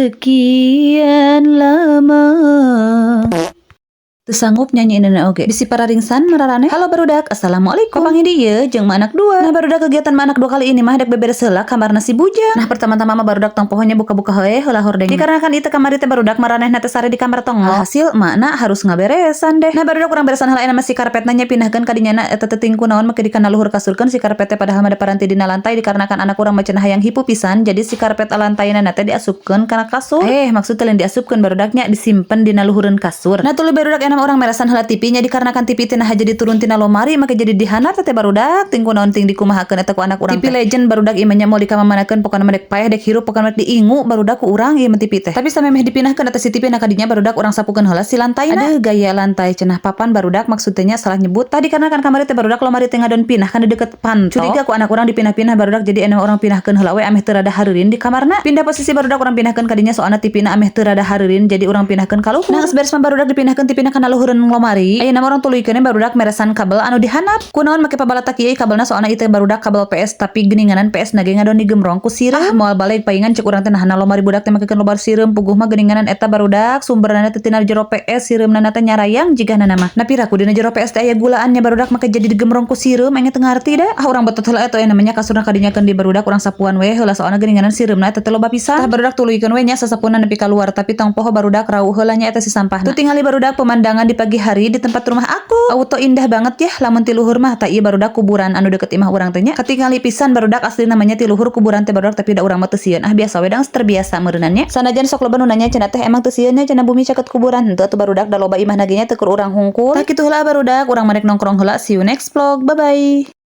sekian lama. Teu sanggup nyanyiin nenek oge. Bisi para ringsan mararane. Halo barudak, assalamualaikum. Papang dieu jeung anak dua. Nah barudak kegiatan anak dua kali ini mah dek beberes heula kamarna si Buja. Nah pertama-tama mah barudak tong pohonya buka-buka heula heula hordeng. Dikarenakan itu kamari teh barudak maranehna teh sare di kamar tong. Hasil makna harus ngaberesan deh. Nah barudak urang beresan heula enak si karpetna nya pindahkeun ka dinyana eta teh tingku naon make di kana luhur kasurkeun si karpet teh padahal mah da paranti dina lantai dikarenakan anak urang macenah hayang hipu pisan jadi si karpet lantaina teh diasupkeun kana kasur. Maksud teh lain diasupkeun barudaknya disimpen dina luhureun kasur. Nah tuluy barudak enam orang meresan heula TV-nya dikarenakan TV teh nah jadi turun tina lomari make jadi dihanap teh barudak tingku naon ting dikumahakeun eta ku anak urang TV legend barudak ieu nya moal dikamamanakeun pokona mah dek payah dek hirup pokona mah diingu barudak ku urang ieu mah TV teh tapi samemeh dipindahkeun eta si TV na kadinya barudak urang sapukeun heula si lantaina. Aduh gaya lantai cenah papan barudak maksudnya salah nyebut tadi dikarenakan kamari teh barudak lomari teh ngadon pindah kana deket panto curiga ku anak urang dipindah-pindah barudak jadi eneh orang pindahkeun heula we ameh teu rada hareureun di kamarna pindah posisi barudak urang pindahkeun kadinya soalna TV-na ameh teu rada hareureun jadi urang pindahkeun ka luhur. Nah beres mah barudak dipindahkeun TV-na kana luhureun lomari ayeuna orang tuluykeun barudak meresan kabel anu dihanap kunaon make pabalatak ieu kabelna soalna ieu barudak kabel PS tapi geuninganan PS na ge ngadon digemrong ku sireum moal balik paingan cek urang teh nahana lomari budak teh makekeun lobar sireum puguh mah geuninganan eta barudak sumberna teh tina jero PS sireumna teh nyarayang jigana mah na piraku dina jero PS teh aya gulaannya barudak make jadi digemrong ku sireum engge teu ngarti da urang betot heula eta namanya kasurna kadinyakeun di barudak urang sapuan we heula soalna geuninganan sireumna eta teh loba pisan tah barudak tuluykeun we nya sasapuana nepi ka luar tapi tong poho barudak rauh heula nya eta si sampahna tu tingali barudak pemandangan di pagi hari di tempat rumah aku auto indah banget ya lamun ti luhur mah tah ieu barudak kuburan anu deket imah urang teh nya katingali pisan barudak asli namanya ti luhur kuburan teh barudak tapi da urang mah teu sieun biasa we dang terbiasa meureunna nya sanajan sok loba nu nanya cenah teh emang teu sieun nya cenah bumi caket kuburan henteu atuh barudak da loba imah na ge nya teu keur urang hungkul tah kitu heula barudak urang mah rek nongkrong heula see you next vlog bye bye.